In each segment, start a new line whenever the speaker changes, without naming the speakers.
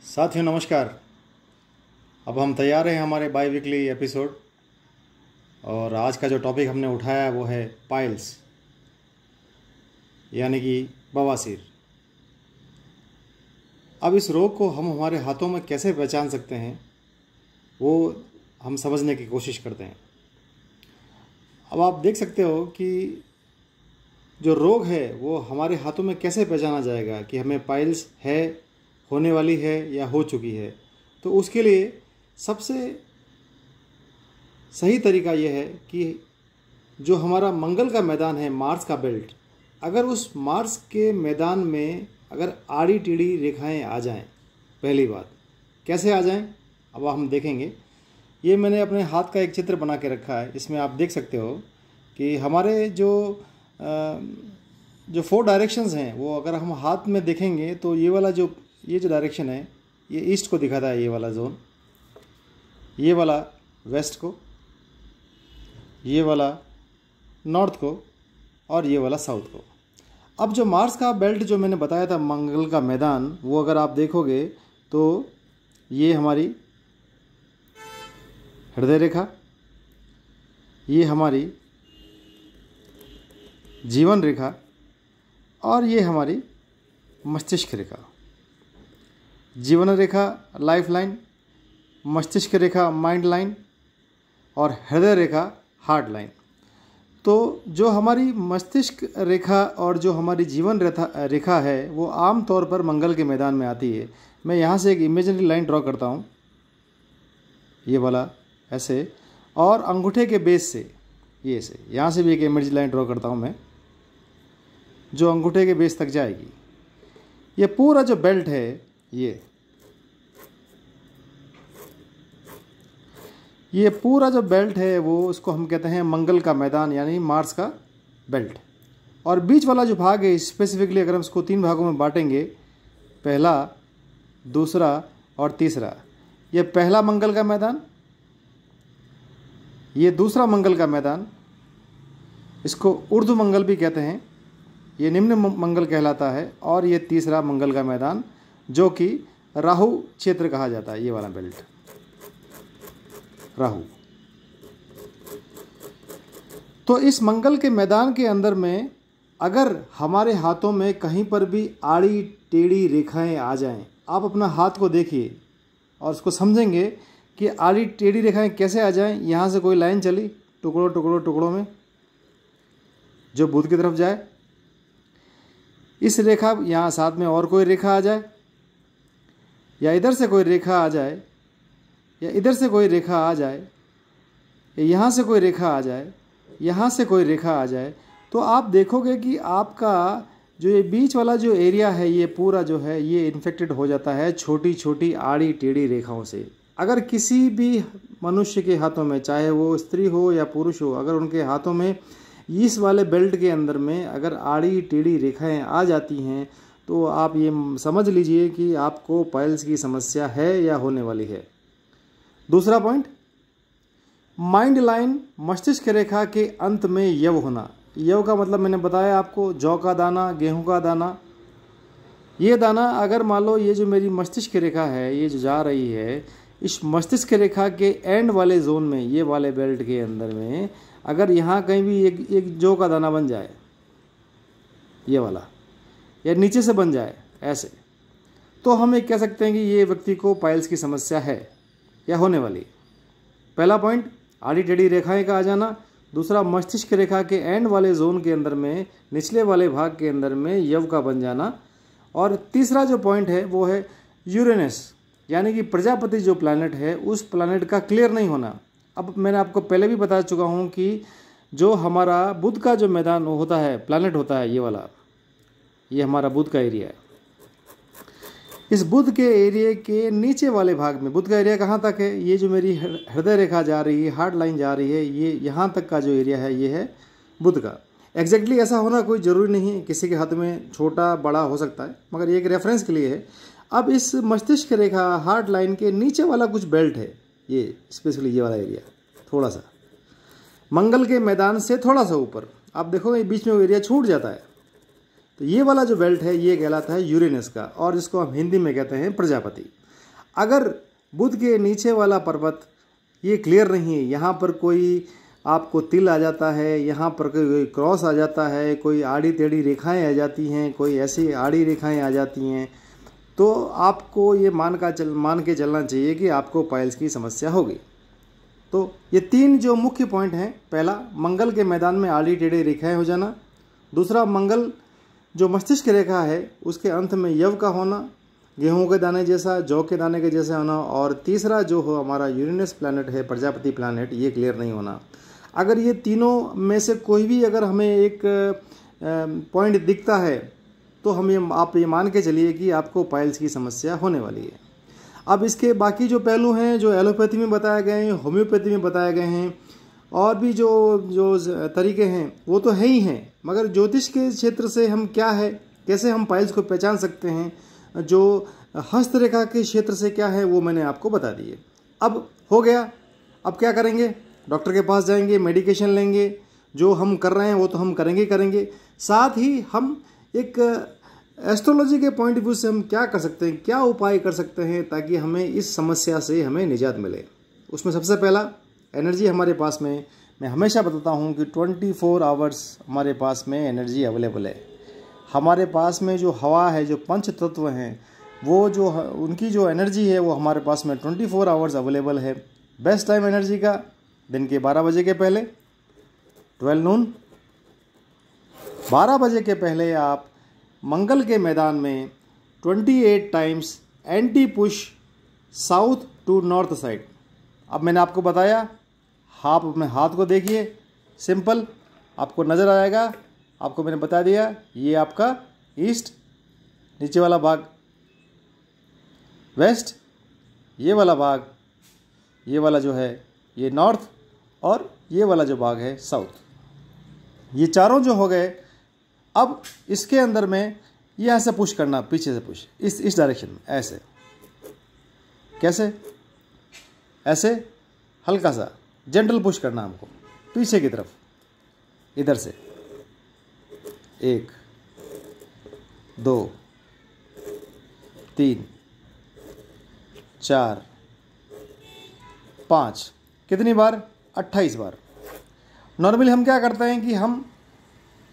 साथियों नमस्कार। अब हम तैयार हैं हमारे बाई वीकली एपिसोड और आज का जो टॉपिक हमने उठाया वो है पाइल्स यानी कि बवासीर। अब इस रोग को हम हमारे हाथों में कैसे पहचान सकते हैं वो हम समझने की कोशिश करते हैं। अब आप देख सकते हो कि जो रोग है वो हमारे हाथों में कैसे पहचाना जाएगा कि हमें पाइल्स है, होने वाली है या हो चुकी है। तो उसके लिए सबसे सही तरीका यह है कि जो हमारा मंगल का मैदान है, मार्स का बेल्ट, अगर उस मार्स के मैदान में अगर आड़ी टेढ़ी रेखाएं आ जाएं, पहली बात कैसे आ जाएं अब हम देखेंगे। ये मैंने अपने हाथ का एक चित्र बना के रखा है। इसमें आप देख सकते हो कि हमारे जो 4 डायरेक्शंस हैं वो अगर हम हाथ में देखेंगे तो ये जो डायरेक्शन है ये ईस्ट को दिखाता है, ये वाला जोन, ये वाला वेस्ट को, ये वाला नॉर्थ को और ये वाला साउथ को। अब जो मार्स का बेल्ट जो मैंने बताया था, मंगल का मैदान, वो अगर आप देखोगे तो ये हमारी हृदय रेखा, ये हमारी जीवन रेखा और ये हमारी मस्तिष्क रेखा। जीवन रेखा लाइफ लाइन, मस्तिष्क रेखा माइंड लाइन और हृदय रेखा हार्ट लाइन। तो जो हमारी मस्तिष्क रेखा और जो हमारी जीवन रेखा है वो आम तौर पर मंगल के मैदान में आती है। मैं यहाँ से एक इमेजिनरी लाइन ड्रॉ करता हूँ, ये वाला ऐसे, और अंगूठे के बेस से ये से, यहाँ से भी एक इमेजिनरी लाइन ड्रॉ करता हूँ मैं, जो अंगूठे के बेस तक जाएगी। ये पूरा जो बेल्ट है ये पूरा जो बेल्ट है वो उसको हम कहते हैं मंगल का मैदान यानी मार्स का बेल्ट। और बीच वाला जो भाग है स्पेसिफिकली अगर हम इसको 3 भागों में बांटेंगे, पहला, दूसरा और तीसरा, ये पहला मंगल का मैदान, ये दूसरा मंगल का मैदान, इसको ऊर्ध्व मंगल भी कहते हैं, ये निम्न मंगल कहलाता है, और ये तीसरा मंगल का मैदान जो कि राहु क्षेत्र कहा जाता है, ये वाला बेल्ट राहु। तो इस मंगल के मैदान के अंदर में अगर हमारे हाथों में कहीं पर भी आड़ी टेढ़ी रेखाएं आ जाएं, आप अपना हाथ को देखिए और उसको समझेंगे कि आड़ी टेढ़ी रेखाएं कैसे आ जाएं। यहाँ से कोई लाइन चली टुकड़ों टुकड़ों टुकड़ों में जो बुध की तरफ जाए, इस रेखा, यहाँ साथ में और कोई रेखा आ जाए, या इधर से कोई रेखा आ जाए, या इधर से कोई रेखा आ जाए, या यहाँ से कोई रेखा आ जाए, यहाँ से कोई रेखा आ जाए, तो आप देखोगे कि आपका जो ये बीच वाला जो एरिया है ये पूरा जो है ये इन्फेक्टेड हो जाता है छोटी छोटी आड़ी टेढ़ी रेखाओं से। अगर किसी भी मनुष्य के हाथों में, चाहे वो स्त्री हो या पुरुष हो, अगर उनके हाथों में इस वाले बेल्ट के अंदर में अगर आड़ी टेढ़ी रेखाएं आ जाती हैं तो आप ये समझ लीजिए कि आपको पाइल्स की समस्या है या होने वाली है। दूसरा पॉइंट, माइंड लाइन, मस्तिष्क रेखा के अंत में यव होना। यव का मतलब मैंने बताया आपको, जौ का दाना, गेहूं का दाना। ये दाना अगर मान लो ये जो मेरी मस्तिष्क रेखा है ये जो जा रही है, इस मस्तिष्क रेखा के एंड वाले जोन में, ये वाले बेल्ट के अंदर में अगर यहाँ कहीं भी एक जौ का दाना बन जाए, ये वाला, या नीचे से बन जाए ऐसे, तो हम एक कह सकते हैं कि ये व्यक्ति को पाइल्स की समस्या है या होने वाली। पहला पॉइंट, आड़ी टेढ़ी रेखाएं का आ जाना। दूसरा, मस्तिष्क रेखा के एंड वाले जोन के अंदर में, निचले वाले भाग के अंदर में यव का बन जाना। और तीसरा जो पॉइंट है वो है यूरेनस यानी कि प्रजापति जो प्लैनेट है उस प्लैनेट का क्लियर नहीं होना। अब मैंने आपको पहले भी बता चुका हूँ कि जो हमारा बुध का जो मैदान होता है, प्लैनेट होता है, ये वाला, ये हमारा बुध का एरिया है। इस बुध के एरिया के नीचे वाले भाग में, बुध का एरिया कहाँ तक है, ये जो मेरी हृदय रेखा जा रही है, हार्ट लाइन जा रही है, ये यहाँ तक का जो एरिया है ये है बुध का। एग्जैक्टली ऐसा होना कोई ज़रूरी नहीं है, किसी के हाथ में छोटा बड़ा हो सकता है, मगर ये एक रेफरेंस के लिए है। अब इस मस्तिष्क रेखा हार्ट लाइन के नीचे वाला कुछ बेल्ट है, ये स्पेशली ये वाला एरिया, थोड़ा सा मंगल के मैदान से थोड़ा सा ऊपर आप देखोगे बीच में वो एरिया छूट जाता है। तो ये वाला जो बेल्ट है ये कहलाता है यूरेनस का, और जिसको हम हिंदी में कहते हैं प्रजापति। अगर बुध के नीचे वाला पर्वत ये क्लियर नहीं है, यहाँ पर कोई आपको तिल आ जाता है, यहाँ पर कोई क्रॉस आ जाता है, कोई आड़ी टेढ़ी रेखाएं आ जाती हैं, कोई ऐसी आड़ी रेखाएं आ जाती हैं, तो आपको ये मान के चलना चाहिए कि आपको पाइल्स की समस्या होगी। तो ये 3 जो मुख्य पॉइंट हैं, पहला मंगल के मैदान में आड़ी टेढ़ी रेखाएं हो जाना, दूसरा मंगल जो मस्तिष्क रेखा है उसके अंत में यव का होना, गेहूं के दाने जैसा, जौ के दाने के जैसा होना, और तीसरा जो हो हमारा यूरेनस प्लैनेट है, प्रजापति प्लैनेट, ये क्लियर नहीं होना। अगर ये तीनों में से कोई भी अगर हमें एक पॉइंट दिखता है तो आप ये मान के चलिए कि आपको पाइल्स की समस्या होने वाली है। अब इसके बाकी जो पहलू हैं जो एलोपैथी में बताए गए हैं, होम्योपैथी में बताए गए हैं, और भी जो तरीके हैं वो तो है ही हैं, मगर ज्योतिष के क्षेत्र से हम क्या है, कैसे हम पाइल्स को पहचान सकते हैं, जो हस्तरेखा के क्षेत्र से क्या है, वो मैंने आपको बता दिए। अब हो गया, अब क्या करेंगे? डॉक्टर के पास जाएंगे, मेडिकेशन लेंगे, जो हम कर रहे हैं वो तो हम करेंगे। साथ ही हम एक एस्ट्रोलॉजी के पॉइंट ऑफ व्यू से हम क्या कर सकते हैं, क्या उपाय कर सकते हैं ताकि हमें इस समस्या से हमें निजात मिले। उसमें सबसे पहला, एनर्जी हमारे पास में, मैं हमेशा बताता हूँ कि 24 आवर्स हमारे पास में एनर्जी अवेलेबल है। हमारे पास में जो हवा है, जो पंच तत्व हैं, वो जो उनकी जो एनर्जी है वो हमारे पास में 24 आवर्स अवेलेबल है। बेस्ट टाइम एनर्जी का दिन के 12 बजे के पहले, 12 नून, 12 बजे के पहले आप मंगल के मैदान में 28 टाइम्स एंटी पुश साउथ टू नॉर्थ साइड। अब मैंने आपको बताया, आप अपने हाथ को देखिए, सिंपल आपको नज़र आएगा। आपको मैंने बता दिया, ये आपका ईस्ट, नीचे वाला भाग वेस्ट, ये वाला भाग, ये वाला जो है ये नॉर्थ, और ये वाला जो भाग है साउथ। ये चारों जो हो गए। अब इसके अंदर में ये ऐसे पुश करना, पीछे से पुश, इस डायरेक्शन में, ऐसे, कैसे, ऐसे हल्का सा जेंटल पुश करना हमको पीछे की तरफ, इधर से 1 2 3 4 5, कितनी बार? 28 बार। नॉर्मली हम क्या करते हैं कि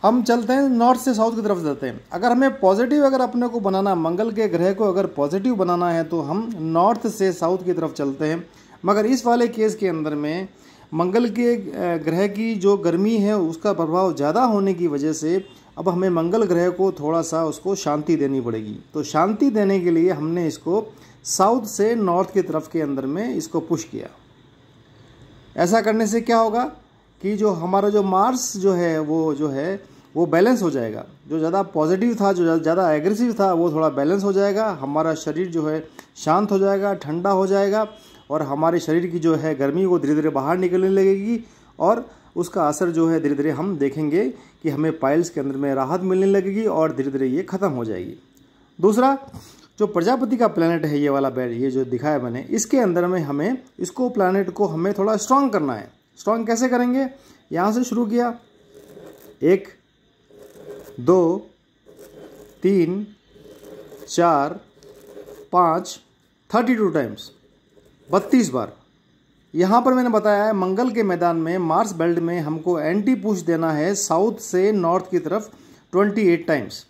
हम चलते हैं नॉर्थ से साउथ की तरफ जाते हैं। अगर हमें पॉजिटिव अगर अपने को बनाना, मंगल के ग्रह को अगर पॉजिटिव बनाना है तो हम नॉर्थ से साउथ की तरफ चलते हैं। मगर इस वाले केस के अंदर में मंगल के ग्रह की जो गर्मी है उसका प्रभाव ज़्यादा होने की वजह से अब हमें मंगल ग्रह को थोड़ा सा उसको शांति देनी पड़ेगी। तो शांति देने के लिए हमने इसको साउथ से नॉर्थ की तरफ के अंदर में इसको पुश किया। ऐसा करने से क्या होगा कि जो हमारा जो मार्स जो है वो बैलेंस हो जाएगा। जो ज़्यादा पॉजिटिव था, जो ज़्यादा एग्रेसिव था, वो थोड़ा बैलेंस हो जाएगा। हमारा शरीर जो है शांत हो जाएगा, ठंडा हो जाएगा, और हमारे शरीर की जो है गर्मी वो धीरे धीरे बाहर निकलने लगेगी, और उसका असर जो है धीरे धीरे हम देखेंगे कि हमें पाइल्स के अंदर में राहत मिलने लगेगी और धीरे धीरे ये ख़त्म हो जाएगी। दूसरा, जो प्रजापति का प्लैनेट है, ये वाला बेड, ये जो दिखाया मैंने, इसके अंदर में हमें इसको प्लैनेट को हमें थोड़ा स्ट्रांग करना है। स्ट्रांग कैसे करेंगे? यहाँ से शुरू किया, 1 2 3 4 5, 32 टाइम्स, 32 बार। यहाँ पर मैंने बताया है मंगल के मैदान में मार्स बेल्ट में हमको एंटी पुश देना है साउथ से नॉर्थ की तरफ 28 टाइम्स।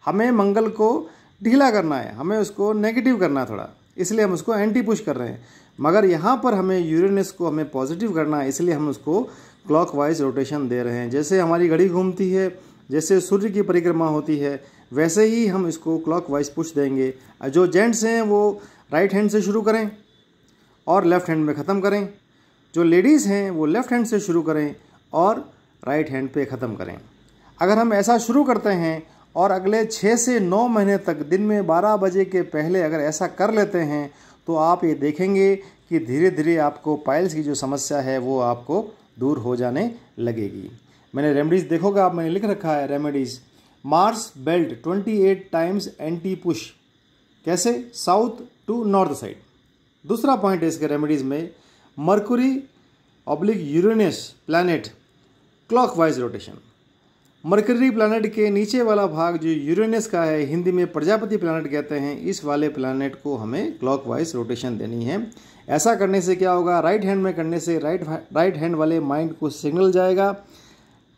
हमें मंगल को ढीला करना है, हमें उसको नेगेटिव करना है थोड़ा, इसलिए हम उसको एंटी पुश कर रहे हैं। मगर यहाँ पर हमें यूरेनस को हमें पॉजिटिव करना है, इसलिए हम उसको क्लॉकवाइज रोटेशन दे रहे हैं। जैसे हमारी घड़ी घूमती है, जैसे सूर्य की परिक्रमा होती है, वैसे ही हम इसको क्लॉकवाइज पुश देंगे। जो जेंट्स हैं वो राइट हैंड से शुरू करें और लेफ़्ट हैंड में ख़त्म करें। जो लेडीज़ हैं वो लेफ़्ट हैंड से शुरू करें और राइट हैंड पे ख़त्म करें। अगर हम ऐसा शुरू करते हैं और अगले 6 से 9 महीने तक दिन में 12 बजे के पहले अगर ऐसा कर लेते हैं तो आप ये देखेंगे कि धीरे धीरे आपको पाइल्स की जो समस्या है वो आपको दूर हो जाने लगेगी। मैंने रेमेडीज़ देखोगे आप, मैंने लिख रखा है remedies. Mars belt 28 times anti push, कैसे? South to north side. दूसरा पॉइंट है इसके रेमेडीज़ में, Mercury oblique Uranus planet clockwise rotation. Mercury planet के नीचे वाला भाग जो यूरेनस का है, हिंदी में प्रजापति प्लैनेट कहते हैं, इस वाले प्लैनेट को हमें क्लॉकवाइज रोटेशन देनी है। ऐसा करने से क्या होगा, राइट हैंड में करने से राइट हैंड वाले माइंड को सिग्नल जाएगा,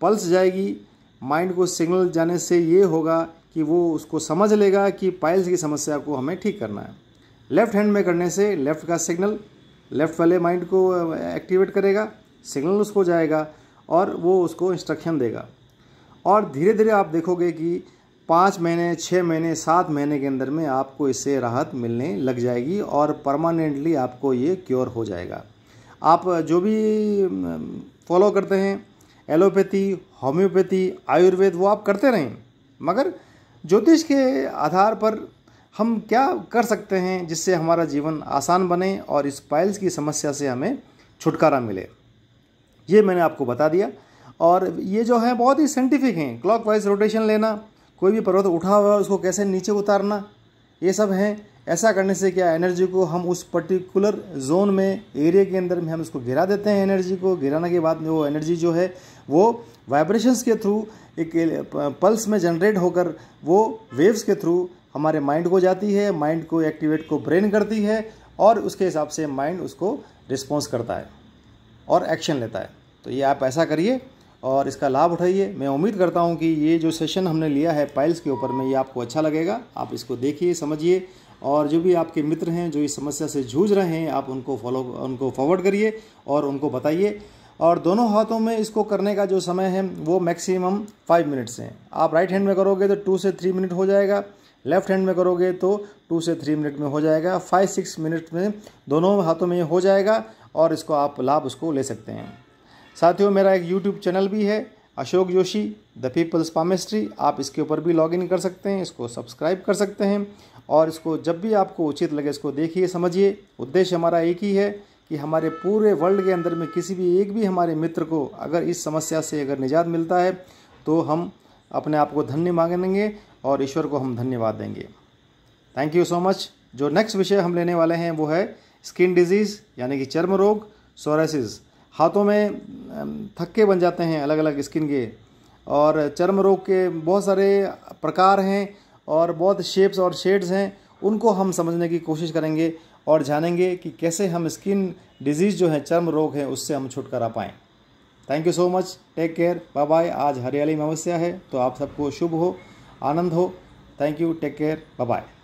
पल्स जाएगी। माइंड को सिग्नल जाने से ये होगा कि वो उसको समझ लेगा कि पाइल्स की समस्या को हमें ठीक करना है। लेफ्ट हैंड में करने से लेफ्ट का सिग्नल लेफ्ट वाले माइंड को एक्टिवेट करेगा, सिग्नल उसको जाएगा और वो उसको इंस्ट्रक्शन देगा। और धीरे धीरे आप देखोगे कि 5 महीने, 6 महीने, 7 महीने के अंदर में आपको इससे राहत मिलने लग जाएगी और परमानेंटली आपको ये क्योर हो जाएगा। आप जो भी फॉलो करते हैं, एलोपैथी, होम्योपैथी, आयुर्वेद, वो आप करते रहें, मगर ज्योतिष के आधार पर हम क्या कर सकते हैं जिससे हमारा जीवन आसान बने और इस पाइल्स की समस्या से हमें छुटकारा मिले, ये मैंने आपको बता दिया। और ये जो है बहुत ही साइंटिफिक हैं। क्लॉकवाइज रोटेशन लेना, कोई भी पर्वत उठा हुआ है उसको कैसे नीचे उतारना, ये सब हैं। ऐसा करने से क्या, एनर्जी को हम उस पर्टिकुलर जोन में, एरिया के अंदर में हम उसको गिरा देते हैं। एनर्जी को गिराने के बाद वो एनर्जी जो है वो वाइब्रेशंस के थ्रू एक पल्स में जनरेट होकर वो वेव्स के थ्रू हमारे माइंड को जाती है, माइंड को एक्टिवेट को ब्रेन करती है और उसके हिसाब से माइंड उसको रिस्पॉन्स करता है और एक्शन लेता है। तो ये आप ऐसा करिए और इसका लाभ उठाइए। मैं उम्मीद करता हूँ कि ये जो सेशन हमने लिया है पाइल्स के ऊपर में, ये आपको अच्छा लगेगा। आप इसको देखिए, समझिए और जो भी आपके मित्र हैं जो इस समस्या से जूझ रहे हैं, आप उनको फॉरवर्ड करिए और उनको बताइए। और दोनों हाथों में इसको करने का जो समय है वो मैक्सिमम 5 मिनट्स हैं। आप राइट हैंड में करोगे तो 2 से 3 मिनट हो जाएगा, लेफ्ट हैंड में करोगे तो 2 से 3 मिनट में हो जाएगा। 5-6 मिनट में दोनों हाथों में हो जाएगा और इसको आप लाभ उसको ले सकते हैं। साथियों, मेरा एक YouTube चैनल भी है, Ashok Joshi the people's palmistry. आप इसके ऊपर भी लॉगिन कर सकते हैं, इसको सब्सक्राइब कर सकते हैं और इसको जब भी आपको उचित लगे इसको देखिए, समझिए। उद्देश्य हमारा एक ही है कि हमारे पूरे वर्ल्ड के अंदर में किसी भी एक भी हमारे मित्र को अगर इस समस्या से अगर निजात मिलता है तो हम अपने आप को धन्य मांगेंगे और ईश्वर को हम धन्यवाद देंगे। Thank you so much. जो नेक्स्ट विषय हम लेने वाले हैं वो है स्किन डिजीज़, यानी कि चर्म रोग, सोरासिस। हाथों में थक्के बन जाते हैं अलग अलग स्किन के, और चर्म रोग के बहुत सारे प्रकार हैं और बहुत शेप्स और शेड्स हैं। उनको हम समझने की कोशिश करेंगे और जानेंगे कि कैसे हम स्किन डिजीज़ जो है, चर्म रोग है, उससे हम छुटकारा पाएँ। Thank you so much, take care, bye bye. आज हरियाली अमावस्या है तो आप सबको शुभ हो, आनंद हो। Thank you, take care, bye bye.